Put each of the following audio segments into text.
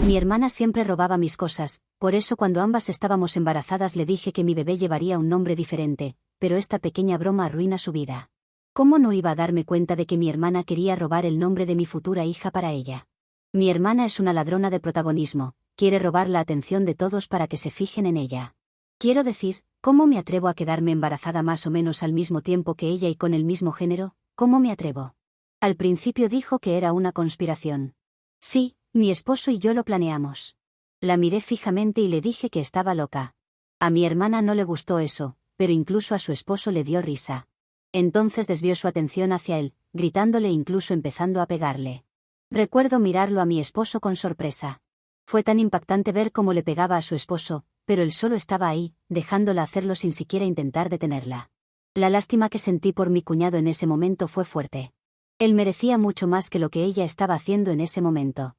Mi hermana siempre robaba mis cosas, por eso cuando ambas estábamos embarazadas le dije que mi bebé llevaría un nombre diferente, pero esta pequeña broma arruina su vida. ¿Cómo no iba a darme cuenta de que mi hermana quería robar el nombre de mi futura hija para ella? Mi hermana es una ladrona de protagonismo, quiere robar la atención de todos para que se fijen en ella. Quiero decir, ¿cómo me atrevo a quedarme embarazada más o menos al mismo tiempo que ella y con el mismo género? ¿Cómo me atrevo? Al principio dijo que era una conspiración. Sí, mi esposo y yo lo planeamos. La miré fijamente y le dije que estaba loca. A mi hermana no le gustó eso, pero incluso a su esposo le dio risa. Entonces desvió su atención hacia él, gritándole e incluso empezando a pegarle. Recuerdo mirarlo a mi esposo con sorpresa. Fue tan impactante ver cómo le pegaba a su esposo, pero él solo estaba ahí, dejándola hacerlo sin siquiera intentar detenerla. La lástima que sentí por mi cuñado en ese momento fue fuerte. Él merecía mucho más que lo que ella estaba haciendo en ese momento.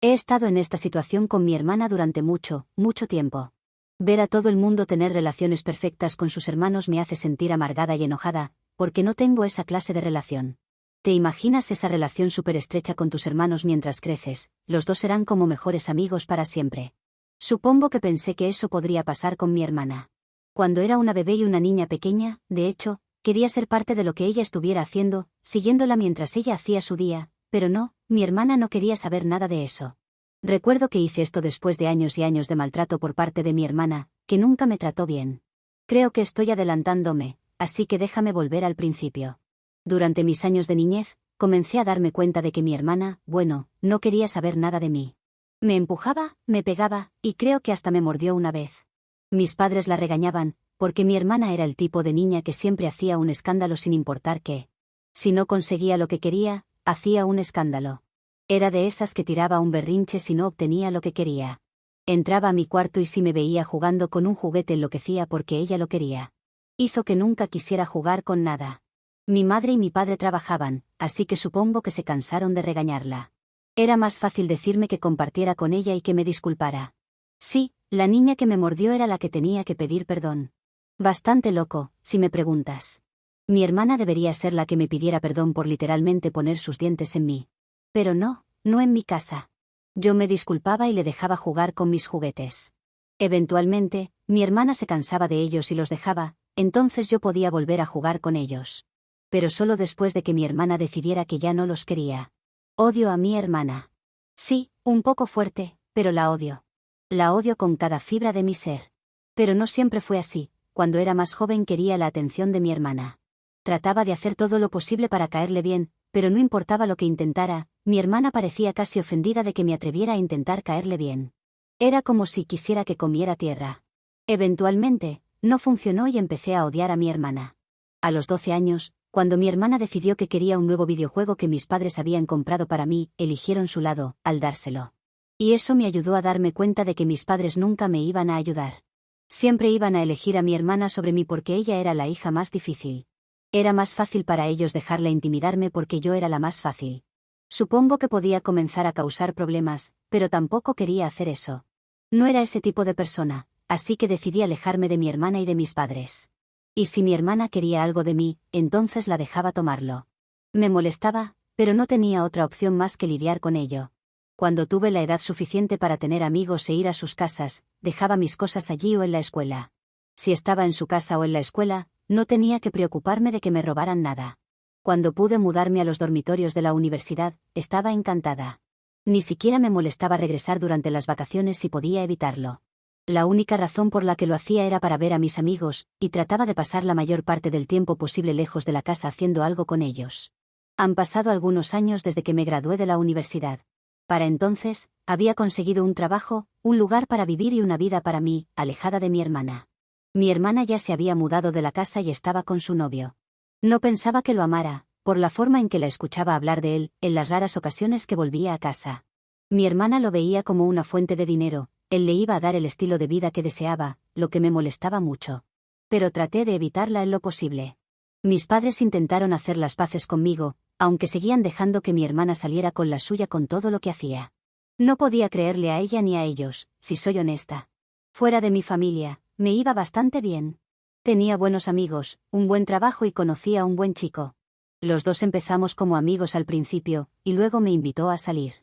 He estado en esta situación con mi hermana durante mucho, mucho tiempo. Ver a todo el mundo tener relaciones perfectas con sus hermanos me hace sentir amargada y enojada, porque no tengo esa clase de relación. ¿Te imaginas esa relación súper estrecha con tus hermanos mientras creces? Los dos serán como mejores amigos para siempre. Supongo que pensé que eso podría pasar con mi hermana. Cuando era una bebé y una niña pequeña, de hecho, quería ser parte de lo que ella estuviera haciendo, siguiéndola mientras ella hacía su día, pero no, mi hermana no quería saber nada de eso. Recuerdo que hice esto después de años y años de maltrato por parte de mi hermana, que nunca me trató bien. Creo que estoy adelantándome, así que déjame volver al principio. Durante mis años de niñez, comencé a darme cuenta de que mi hermana, bueno, no quería saber nada de mí. Me empujaba, me pegaba, y creo que hasta me mordió una vez. Mis padres la regañaban, porque mi hermana era el tipo de niña que siempre hacía un escándalo sin importar qué. Si no conseguía lo que quería, hacía un escándalo. Era de esas que tiraba un berrinche si no obtenía lo que quería. Entraba a mi cuarto y si me veía jugando con un juguete enloquecía porque ella lo quería. Hizo que nunca quisiera jugar con nada. Mi madre y mi padre trabajaban, así que supongo que se cansaron de regañarla. Era más fácil decirme que compartiera con ella y que me disculpara. Sí, la niña que me mordió era la que tenía que pedir perdón. Bastante loco, si me preguntas. Mi hermana debería ser la que me pidiera perdón por literalmente poner sus dientes en mí. Pero no, no en mi casa. Yo me disculpaba y le dejaba jugar con mis juguetes. Eventualmente, mi hermana se cansaba de ellos y los dejaba, entonces yo podía volver a jugar con ellos. Pero solo después de que mi hermana decidiera que ya no los quería. Odio a mi hermana. Sí, un poco fuerte, pero la odio. La odio con cada fibra de mi ser. Pero no siempre fue así. Cuando era más joven quería la atención de mi hermana. Trataba de hacer todo lo posible para caerle bien, pero no importaba lo que intentara, mi hermana parecía casi ofendida de que me atreviera a intentar caerle bien. Era como si quisiera que comiera tierra. Eventualmente, no funcionó y empecé a odiar a mi hermana. A los 12 años, cuando mi hermana decidió que quería un nuevo videojuego que mis padres habían comprado para mí, eligieron su lado, al dárselo. Y eso me ayudó a darme cuenta de que mis padres nunca me iban a ayudar. Siempre iban a elegir a mi hermana sobre mí porque ella era la hija más difícil. Era más fácil para ellos dejarla intimidarme porque yo era la más fácil. Supongo que podía comenzar a causar problemas, pero tampoco quería hacer eso. No era ese tipo de persona, así que decidí alejarme de mi hermana y de mis padres. Y si mi hermana quería algo de mí, entonces la dejaba tomarlo. Me molestaba, pero no tenía otra opción más que lidiar con ello. Cuando tuve la edad suficiente para tener amigos e ir a sus casas, dejaba mis cosas allí o en la escuela. Si estaba en su casa o en la escuela, no tenía que preocuparme de que me robaran nada. Cuando pude mudarme a los dormitorios de la universidad, estaba encantada. Ni siquiera me molestaba regresar durante las vacaciones si podía evitarlo. La única razón por la que lo hacía era para ver a mis amigos, y trataba de pasar la mayor parte del tiempo posible lejos de la casa haciendo algo con ellos. Han pasado algunos años desde que me gradué de la universidad. Para entonces, había conseguido un trabajo, un lugar para vivir y una vida para mí, alejada de mi hermana. Mi hermana ya se había mudado de la casa y estaba con su novio. No pensaba que lo amara, por la forma en que la escuchaba hablar de él, en las raras ocasiones que volvía a casa. Mi hermana lo veía como una fuente de dinero, él le iba a dar el estilo de vida que deseaba, lo que me molestaba mucho. Pero traté de evitarla en lo posible. Mis padres intentaron hacer las paces conmigo, aunque seguían dejando que mi hermana saliera con la suya con todo lo que hacía. No podía creerle a ella ni a ellos, si soy honesta. Fuera de mi familia, me iba bastante bien. Tenía buenos amigos, un buen trabajo y conocía a un buen chico. Los dos empezamos como amigos al principio, y luego me invitó a salir.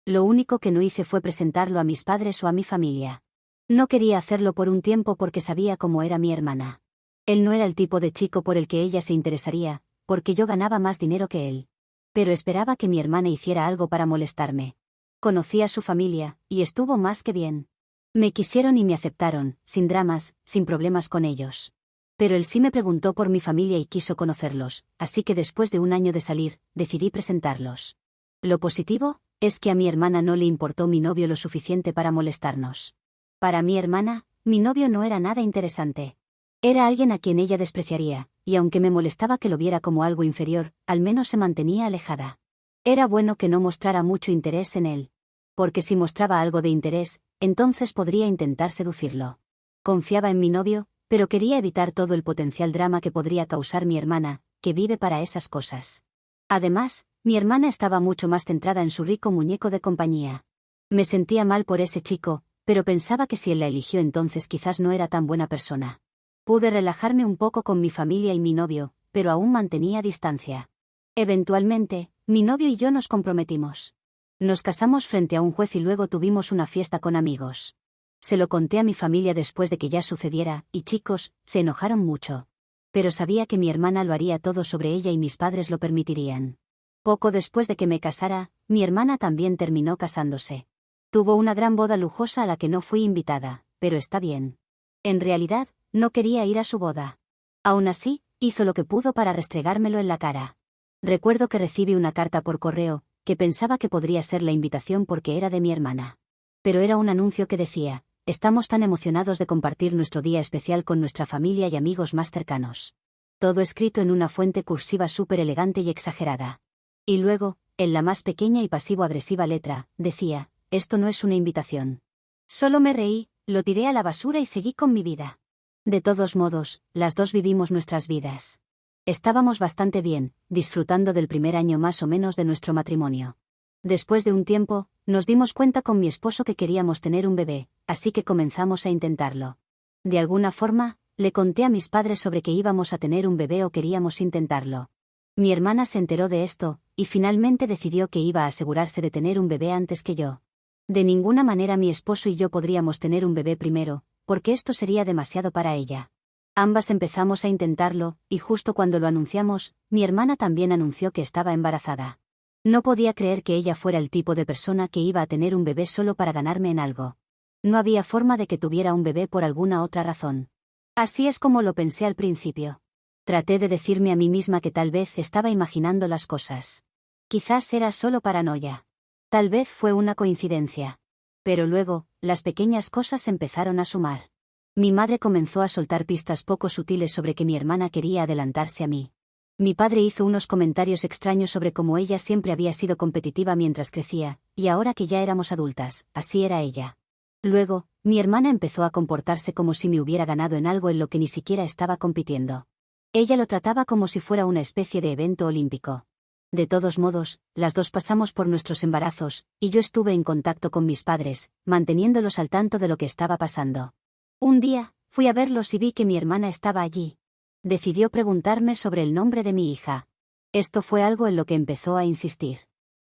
Lo único que no hice fue presentarlo a mis padres o a mi familia. No quería hacerlo por un tiempo porque sabía cómo era mi hermana. Él no era el tipo de chico por el que ella se interesaría, porque yo ganaba más dinero que él. Pero esperaba que mi hermana hiciera algo para molestarme. Conocí a su familia, y estuvo más que bien. Me quisieron y me aceptaron, sin dramas, sin problemas con ellos. Pero él sí me preguntó por mi familia y quiso conocerlos, así que después de un año de salir, decidí presentarlos. Lo positivo es que a mi hermana no le importó mi novio lo suficiente para molestarnos. Para mi hermana, mi novio no era nada interesante. Era alguien a quien ella despreciaría, y aunque me molestaba que lo viera como algo inferior, al menos se mantenía alejada. Era bueno que no mostrara mucho interés en él. Porque si mostraba algo de interés, entonces podría intentar seducirlo. Confiaba en mi novio, pero quería evitar todo el potencial drama que podría causar mi hermana, que vive para esas cosas. Además, mi hermana estaba mucho más centrada en su rico muñeco de compañía. Me sentía mal por ese chico, pero pensaba que si él la eligió entonces quizás no era tan buena persona. Pude relajarme un poco con mi familia y mi novio, pero aún mantenía distancia. Eventualmente, mi novio y yo nos comprometimos. Nos casamos frente a un juez y luego tuvimos una fiesta con amigos. Se lo conté a mi familia después de que ya sucediera, y chicos, se enojaron mucho. Pero sabía que mi hermana lo haría todo sobre ella y mis padres lo permitirían. Poco después de que me casara, mi hermana también terminó casándose. Tuvo una gran boda lujosa a la que no fui invitada, pero está bien. En realidad, no quería ir a su boda. Aún así, hizo lo que pudo para restregármelo en la cara. Recuerdo que recibí una carta por correo, que pensaba que podría ser la invitación porque era de mi hermana. Pero era un anuncio que decía: estamos tan emocionados de compartir nuestro día especial con nuestra familia y amigos más cercanos. Todo escrito en una fuente cursiva súper elegante y exagerada. Y luego, en la más pequeña y pasivo-agresiva letra, decía: esto no es una invitación. Solo me reí, lo tiré a la basura y seguí con mi vida. De todos modos, las dos vivimos nuestras vidas. Estábamos bastante bien, disfrutando del primer año más o menos de nuestro matrimonio. Después de un tiempo, nos dimos cuenta con mi esposo que queríamos tener un bebé, así que comenzamos a intentarlo. De alguna forma, le conté a mis padres sobre que íbamos a tener un bebé o queríamos intentarlo. Mi hermana se enteró de esto, y finalmente decidió que iba a asegurarse de tener un bebé antes que yo. De ninguna manera mi esposo y yo podríamos tener un bebé primero, porque esto sería demasiado para ella. Ambas empezamos a intentarlo, y justo cuando lo anunciamos, mi hermana también anunció que estaba embarazada. No podía creer que ella fuera el tipo de persona que iba a tener un bebé solo para ganarme en algo. No había forma de que tuviera un bebé por alguna otra razón. Así es como lo pensé al principio. Traté de decirme a mí misma que tal vez estaba imaginando las cosas. Quizás era solo paranoia. Tal vez fue una coincidencia. Pero luego, las pequeñas cosas empezaron a sumar. Mi madre comenzó a soltar pistas poco sutiles sobre que mi hermana quería adelantarse a mí. Mi padre hizo unos comentarios extraños sobre cómo ella siempre había sido competitiva mientras crecía, y ahora que ya éramos adultas, así era ella. Luego, mi hermana empezó a comportarse como si me hubiera ganado en algo en lo que ni siquiera estaba compitiendo. Ella lo trataba como si fuera una especie de evento olímpico. De todos modos, las dos pasamos por nuestros embarazos, y yo estuve en contacto con mis padres, manteniéndolos al tanto de lo que estaba pasando. Un día, fui a verlos y vi que mi hermana estaba allí. Decidió preguntarme sobre el nombre de mi hija. Esto fue algo en lo que empezó a insistir.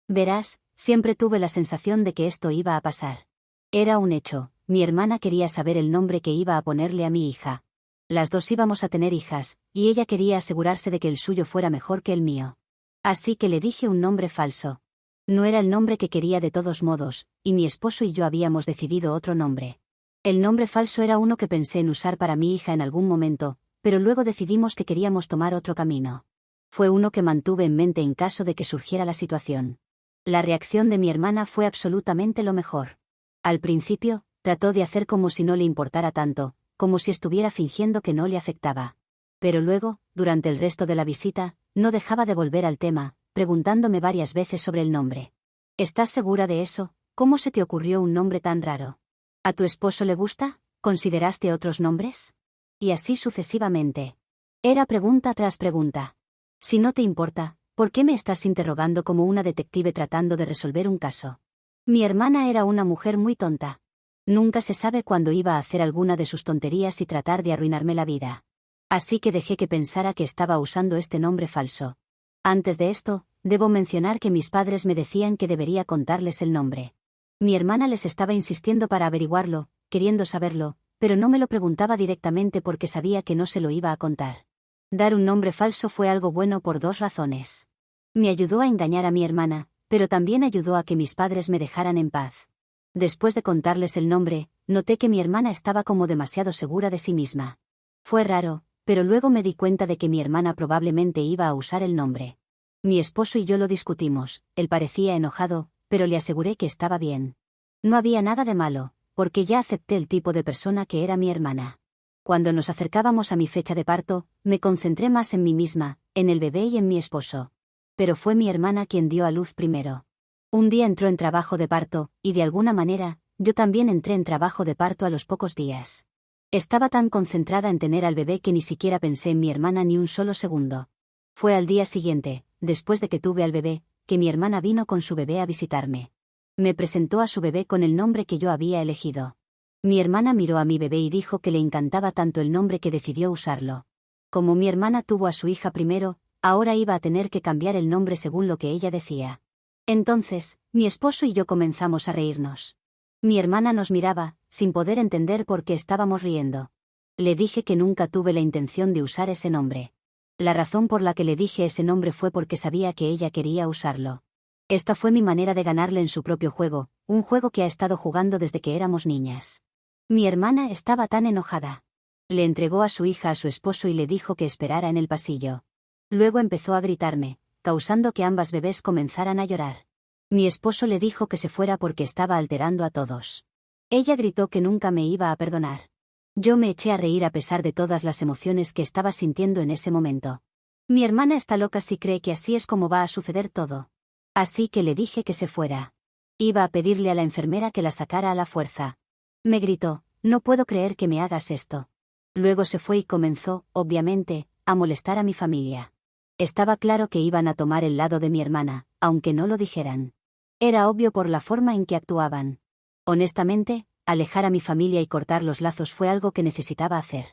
Verás, siempre tuve la sensación de que esto iba a pasar. Era un hecho, mi hermana quería saber el nombre que iba a ponerle a mi hija. Las dos íbamos a tener hijas, y ella quería asegurarse de que el suyo fuera mejor que el mío. Así que le dije un nombre falso. No era el nombre que quería de todos modos, y mi esposo y yo habíamos decidido otro nombre. El nombre falso era uno que pensé en usar para mi hija en algún momento, pero luego decidimos que queríamos tomar otro camino. Fue uno que mantuve en mente en caso de que surgiera la situación. La reacción de mi hermana fue absolutamente lo mejor. Al principio, trató de hacer como si no le importara tanto, como si estuviera fingiendo que no le afectaba. Pero luego, durante el resto de la visita, no dejaba de volver al tema, preguntándome varias veces sobre el nombre. ¿Estás segura de eso? ¿Cómo se te ocurrió un nombre tan raro? ¿A tu esposo le gusta? ¿Consideraste otros nombres? Y así sucesivamente. Era pregunta tras pregunta. Si no te importa, ¿por qué me estás interrogando como una detective tratando de resolver un caso? Mi hermana era una mujer muy tonta. Nunca se sabe cuándo iba a hacer alguna de sus tonterías y tratar de arruinarme la vida. Así que dejé que pensara que estaba usando este nombre falso. Antes de esto, debo mencionar que mis padres me decían que debería contarles el nombre. Mi hermana les estaba insistiendo para averiguarlo, queriendo saberlo, pero no me lo preguntaba directamente porque sabía que no se lo iba a contar. Dar un nombre falso fue algo bueno por dos razones. Me ayudó a engañar a mi hermana, pero también ayudó a que mis padres me dejaran en paz. Después de contarles el nombre, noté que mi hermana estaba como demasiado segura de sí misma. Fue raro, pero luego me di cuenta de que mi hermana probablemente iba a usar el nombre. Mi esposo y yo lo discutimos, él parecía enojado, pero le aseguré que estaba bien. No había nada de malo, porque ya acepté el tipo de persona que era mi hermana. Cuando nos acercábamos a mi fecha de parto, me concentré más en mí misma, en el bebé y en mi esposo. Pero fue mi hermana quien dio a luz primero. Un día entró en trabajo de parto, y de alguna manera, yo también entré en trabajo de parto a los pocos días. Estaba tan concentrada en tener al bebé que ni siquiera pensé en mi hermana ni un solo segundo. Fue al día siguiente, después de que tuve al bebé, que mi hermana vino con su bebé a visitarme. Me presentó a su bebé con el nombre que yo había elegido. Mi hermana miró a mi bebé y dijo que le encantaba tanto el nombre que decidió usarlo. Como mi hermana tuvo a su hija primero, ahora iba a tener que cambiar el nombre según lo que ella decía. Entonces, mi esposo y yo comenzamos a reírnos. Mi hermana nos miraba, sin poder entender por qué estábamos riendo. Le dije que nunca tuve la intención de usar ese nombre. La razón por la que le dije ese nombre fue porque sabía que ella quería usarlo. Esta fue mi manera de ganarle en su propio juego, un juego que ha estado jugando desde que éramos niñas. Mi hermana estaba tan enojada. Le entregó a su hija a su esposo y le dijo que esperara en el pasillo. Luego empezó a gritarme, causando que ambas bebés comenzaran a llorar. Mi esposo le dijo que se fuera porque estaba alterando a todos. Ella gritó que nunca me iba a perdonar. Yo me eché a reír a pesar de todas las emociones que estaba sintiendo en ese momento. Mi hermana está loca si cree que así es como va a suceder todo. Así que le dije que se fuera. Iba a pedirle a la enfermera que la sacara a la fuerza. Me gritó, no puedo creer que me hagas esto. Luego se fue y comenzó, obviamente, a molestar a mi familia. Estaba claro que iban a tomar el lado de mi hermana, aunque no lo dijeran. Era obvio por la forma en que actuaban. Honestamente, alejar a mi familia y cortar los lazos fue algo que necesitaba hacer.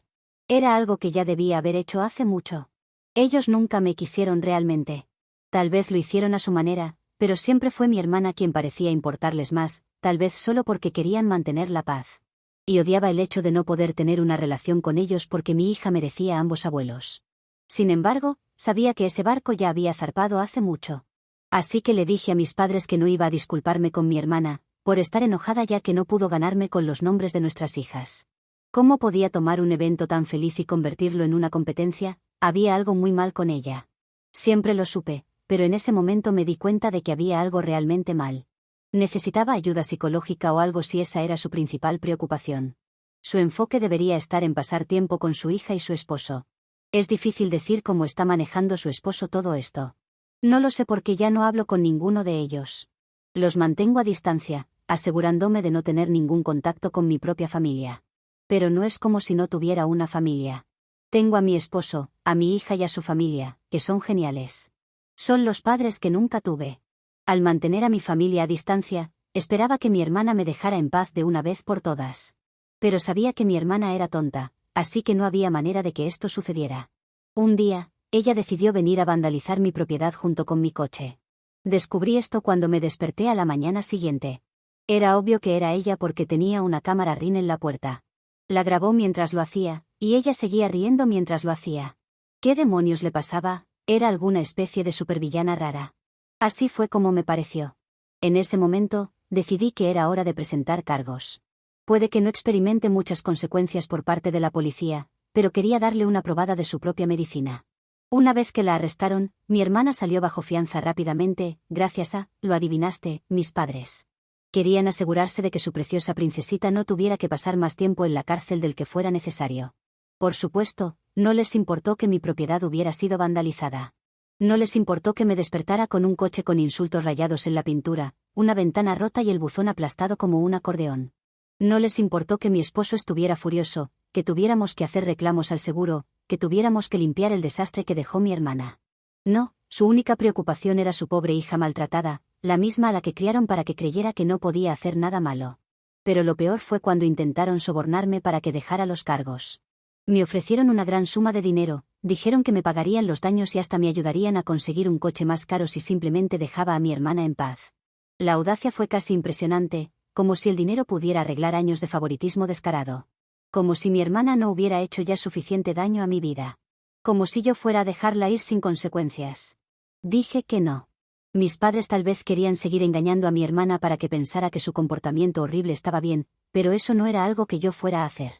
Era algo que ya debía haber hecho hace mucho. Ellos nunca me quisieron realmente. Tal vez lo hicieron a su manera, pero siempre fue mi hermana quien parecía importarles más, tal vez solo porque querían mantener la paz. Y odiaba el hecho de no poder tener una relación con ellos porque mi hija merecía a ambos abuelos. Sin embargo, sabía que ese barco ya había zarpado hace mucho. Así que le dije a mis padres que no iba a disculparme con mi hermana, por estar enojada ya que no pudo ganarme con los nombres de nuestras hijas. ¿Cómo podía tomar un evento tan feliz y convertirlo en una competencia? Había algo muy mal con ella. Siempre lo supe, pero en ese momento me di cuenta de que había algo realmente mal. Necesitaba ayuda psicológica o algo si esa era su principal preocupación. Su enfoque debería estar en pasar tiempo con su hija y su esposo. Es difícil decir cómo está manejando su esposo todo esto. No lo sé porque ya no hablo con ninguno de ellos. Los mantengo a distancia, asegurándome de no tener ningún contacto con mi propia familia. Pero no es como si no tuviera una familia. Tengo a mi esposo, a mi hija y a su familia, que son geniales. Son los padres que nunca tuve. Al mantener a mi familia a distancia, esperaba que mi hermana me dejara en paz de una vez por todas. Pero sabía que mi hermana era tonta, así que no había manera de que esto sucediera. Un día, ella decidió venir a vandalizar mi propiedad junto con mi coche. Descubrí esto cuando me desperté a la mañana siguiente. Era obvio que era ella porque tenía una cámara Ring en la puerta. La grabó mientras lo hacía, y ella seguía riendo mientras lo hacía. ¿Qué demonios le pasaba? Era alguna especie de supervillana rara. Así fue como me pareció. En ese momento, decidí que era hora de presentar cargos. Puede que no experimente muchas consecuencias por parte de la policía, pero quería darle una probada de su propia medicina. Una vez que la arrestaron, mi hermana salió bajo fianza rápidamente, gracias a, lo adivinaste, mis padres. Querían asegurarse de que su preciosa princesita no tuviera que pasar más tiempo en la cárcel del que fuera necesario. Por supuesto, no les importó que mi propiedad hubiera sido vandalizada. No les importó que me despertara con un coche con insultos rayados en la pintura, una ventana rota y el buzón aplastado como un acordeón. No les importó que mi esposo estuviera furioso, que tuviéramos que hacer reclamos al seguro, que tuviéramos que limpiar el desastre que dejó mi hermana. No, su única preocupación era su pobre hija maltratada, la misma a la que criaron para que creyera que no podía hacer nada malo. Pero lo peor fue cuando intentaron sobornarme para que dejara los cargos. Me ofrecieron una gran suma de dinero, dijeron que me pagarían los daños y hasta me ayudarían a conseguir un coche más caro si simplemente dejaba a mi hermana en paz. La audacia fue casi impresionante, como si el dinero pudiera arreglar años de favoritismo descarado. Como si mi hermana no hubiera hecho ya suficiente daño a mi vida. Como si yo fuera a dejarla ir sin consecuencias. Dije que no. Mis padres tal vez querían seguir engañando a mi hermana para que pensara que su comportamiento horrible estaba bien, pero eso no era algo que yo fuera a hacer.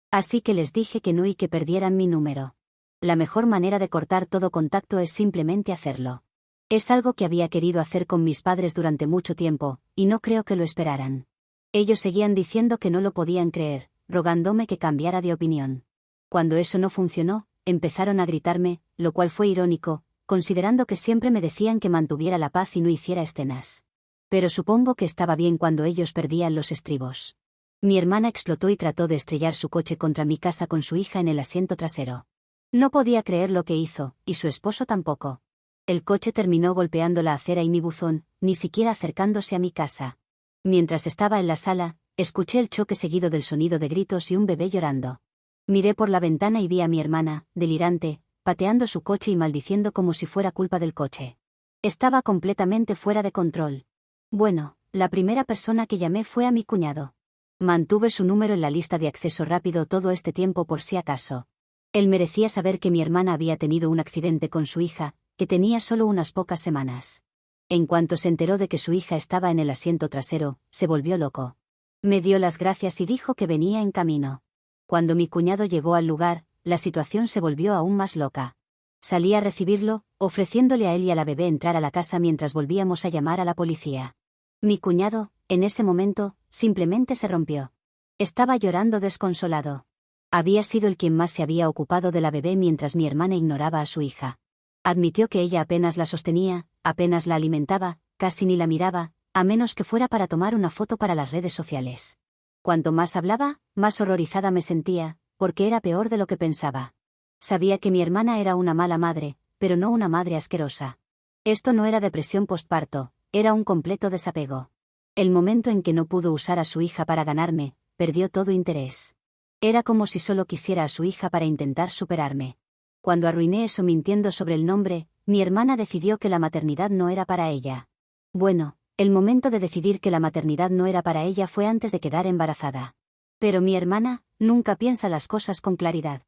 Así que les dije que no y que perdieran mi número. La mejor manera de cortar todo contacto es simplemente hacerlo. Es algo que había querido hacer con mis padres durante mucho tiempo, y no creo que lo esperaran. Ellos seguían diciendo que no lo podían creer, rogándome que cambiara de opinión. Cuando eso no funcionó, empezaron a gritarme, lo cual fue irónico, considerando que siempre me decían que mantuviera la paz y no hiciera escenas. Pero supongo que estaba bien cuando ellos perdían los estribos. Mi hermana explotó y trató de estrellar su coche contra mi casa con su hija en el asiento trasero. No podía creer lo que hizo, y su esposo tampoco. El coche terminó golpeando la acera y mi buzón, ni siquiera acercándose a mi casa. Mientras estaba en la sala, escuché el choque seguido del sonido de gritos y un bebé llorando. Miré por la ventana y vi a mi hermana, delirante, pateando su coche y maldiciendo como si fuera culpa del coche. Estaba completamente fuera de control. Bueno, la primera persona que llamé fue a mi cuñado. Mantuve su número en la lista de acceso rápido todo este tiempo por si acaso. Él merecía saber que mi hermana había tenido un accidente con su hija, que tenía solo unas pocas semanas. En cuanto se enteró de que su hija estaba en el asiento trasero, se volvió loco. Me dio las gracias y dijo que venía en camino. Cuando mi cuñado llegó al lugar, la situación se volvió aún más loca. Salí a recibirlo, ofreciéndole a él y a la bebé entrar a la casa mientras volvíamos a llamar a la policía. Mi cuñado, en ese momento, simplemente se rompió. Estaba llorando desconsolado. Había sido el quien más se había ocupado de la bebé mientras mi hermana ignoraba a su hija. Admitió que ella apenas la sostenía, apenas la alimentaba, casi ni la miraba, a menos que fuera para tomar una foto para las redes sociales. Cuanto más hablaba, más horrorizada me sentía, porque era peor de lo que pensaba. Sabía que mi hermana era una mala madre, pero no una madre asquerosa. Esto no era depresión postparto, era un completo desapego. El momento en que no pudo usar a su hija para ganarme, perdió todo interés. Era como si solo quisiera a su hija para intentar superarme. Cuando arruiné eso mintiendo sobre el nombre, mi hermana decidió que la maternidad no era para ella. Bueno, el momento de decidir que la maternidad no era para ella fue antes de quedar embarazada. Pero mi hermana, nunca piensa las cosas con claridad.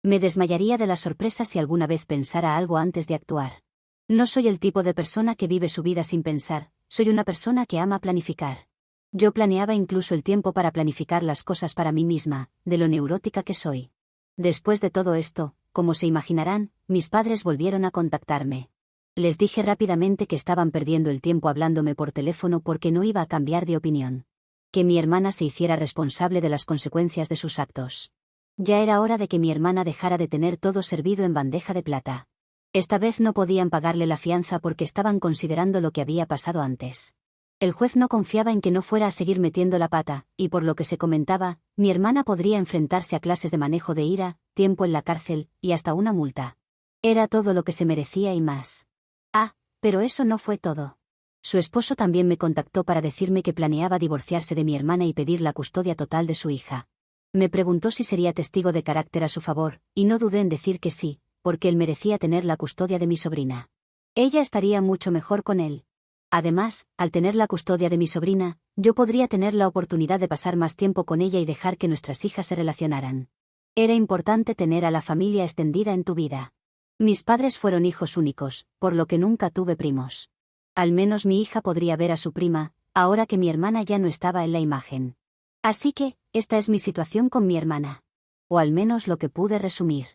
Me desmayaría de la sorpresa si alguna vez pensara algo antes de actuar. No soy el tipo de persona que vive su vida sin pensar, soy una persona que ama planificar. Yo planeaba incluso el tiempo para planificar las cosas para mí misma, de lo neurótica que soy. Después de todo esto, como se imaginarán, mis padres volvieron a contactarme. Les dije rápidamente que estaban perdiendo el tiempo hablándome por teléfono porque no iba a cambiar de opinión. Que mi hermana se hiciera responsable de las consecuencias de sus actos. Ya era hora de que mi hermana dejara de tener todo servido en bandeja de plata. Esta vez no podían pagarle la fianza porque estaban considerando lo que había pasado antes. El juez no confiaba en que no fuera a seguir metiendo la pata, y por lo que se comentaba, mi hermana podría enfrentarse a clases de manejo de ira, tiempo en la cárcel, y hasta una multa. Era todo lo que se merecía y más. Ah, pero eso no fue todo. Su esposo también me contactó para decirme que planeaba divorciarse de mi hermana y pedir la custodia total de su hija. Me preguntó si sería testigo de carácter a su favor, y no dudé en decir que sí, porque él merecía tener la custodia de mi sobrina. Ella estaría mucho mejor con él. Además, al tener la custodia de mi sobrina, yo podría tener la oportunidad de pasar más tiempo con ella y dejar que nuestras hijas se relacionaran. Era importante tener a la familia extendida en tu vida. Mis padres fueron hijos únicos, por lo que nunca tuve primos. Al menos mi hija podría ver a su prima, ahora que mi hermana ya no estaba en la imagen. Así que, esta es mi situación con mi hermana. O al menos lo que pude resumir.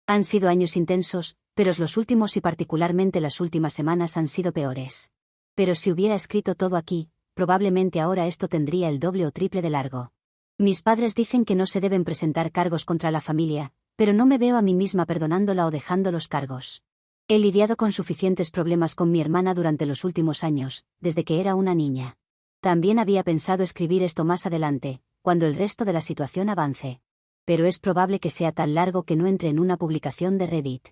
Han sido años intensos, pero los últimos y particularmente las últimas semanas han sido peores. Pero si hubiera escrito todo aquí, probablemente ahora esto tendría el doble o triple de largo. Mis padres dicen que no se deben presentar cargos contra la familia, pero no me veo a mí misma perdonándola o dejando los cargos. He lidiado con suficientes problemas con mi hermana durante los últimos años, desde que era una niña. También había pensado escribir esto más adelante, cuando el resto de la situación avance. Pero es probable que sea tan largo que no entre en una publicación de Reddit.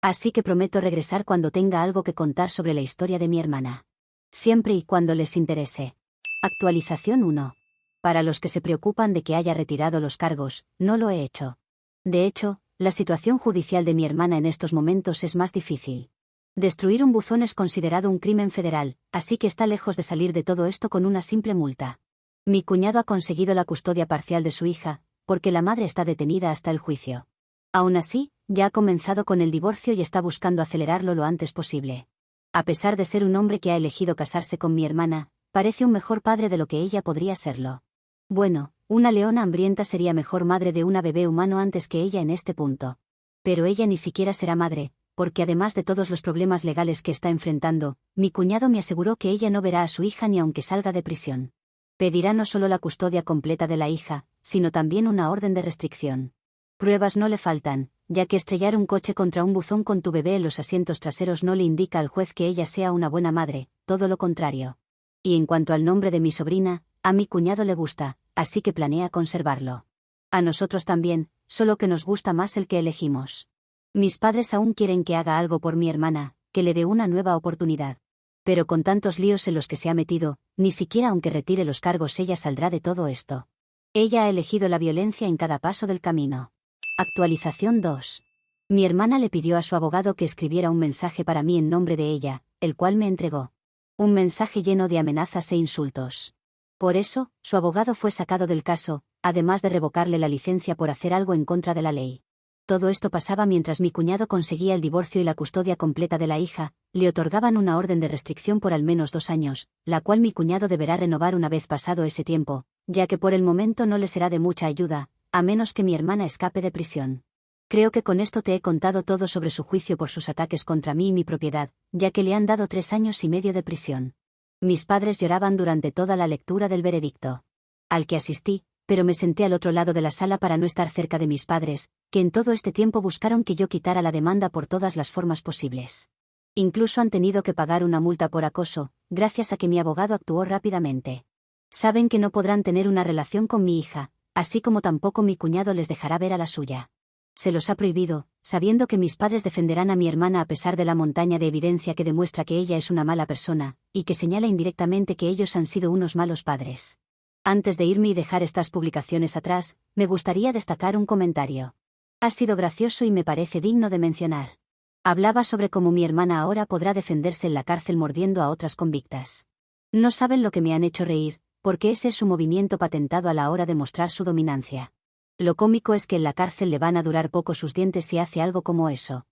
Así que prometo regresar cuando tenga algo que contar sobre la historia de mi hermana. Siempre y cuando les interese. Actualización 1. Para los que se preocupan de que haya retirado los cargos, no lo he hecho. De hecho, La situación judicial de mi hermana en estos momentos es más difícil. Destruir un buzón es considerado un crimen federal, así que está lejos de salir de todo esto con una simple multa. Mi cuñado ha conseguido la custodia parcial de su hija, porque la madre está detenida hasta el juicio. Aún así, ya ha comenzado con el divorcio y está buscando acelerarlo lo antes posible. A pesar de ser un hombre que ha elegido casarse con mi hermana, parece un mejor padre de lo que ella podría serlo. Bueno, una leona hambrienta sería mejor madre de una bebé humano antes que ella en este punto. Pero ella ni siquiera será madre, porque además de todos los problemas legales que está enfrentando, mi cuñado me aseguró que ella no verá a su hija ni aunque salga de prisión. Pedirá no solo la custodia completa de la hija, sino también una orden de restricción. Pruebas no le faltan, ya que estrellar un coche contra un buzón con tu bebé en los asientos traseros no le indica al juez que ella sea una buena madre, todo lo contrario. Y en cuanto al nombre de mi sobrina, a mi cuñado le gusta, así que planea conservarlo. A nosotros también, solo que nos gusta más el que elegimos. Mis padres aún quieren que haga algo por mi hermana, que le dé una nueva oportunidad. Pero con tantos líos en los que se ha metido, ni siquiera aunque retire los cargos ella saldrá de todo esto. Ella ha elegido la violencia en cada paso del camino. Actualización 2. Mi hermana le pidió a su abogado que escribiera un mensaje para mí en nombre de ella, el cual me entregó. Un mensaje lleno de amenazas e insultos. Por eso, su abogado fue sacado del caso, además de revocarle la licencia por hacer algo en contra de la ley. Todo esto pasaba mientras mi cuñado conseguía el divorcio y la custodia completa de la hija, le otorgaban una orden de restricción por al menos 2 años, la cual mi cuñado deberá renovar una vez pasado ese tiempo, ya que por el momento no le será de mucha ayuda, a menos que mi hermana escape de prisión. Creo que con esto te he contado todo sobre su juicio por sus ataques contra mí y mi propiedad, ya que le han dado 3 años y medio de prisión. Mis padres lloraban durante toda la lectura del veredicto. Al que asistí, pero me senté al otro lado de la sala para no estar cerca de mis padres, que en todo este tiempo buscaron que yo quitara la demanda por todas las formas posibles. Incluso han tenido que pagar una multa por acoso, gracias a que mi abogado actuó rápidamente. Saben que no podrán tener una relación con mi hija, así como tampoco mi cuñado les dejará ver a la suya. Se los ha prohibido, sabiendo que mis padres defenderán a mi hermana a pesar de la montaña de evidencia que demuestra que ella es una mala persona, y que señala indirectamente que ellos han sido unos malos padres. Antes de irme y dejar estas publicaciones atrás, me gustaría destacar un comentario. Ha sido gracioso y me parece digno de mencionar. Hablaba sobre cómo mi hermana ahora podrá defenderse en la cárcel mordiendo a otras convictas. No saben lo que me han hecho reír, porque ese es su movimiento patentado a la hora de mostrar su dominancia. Lo cómico es que en la cárcel le van a durar poco sus dientes si hace algo como eso.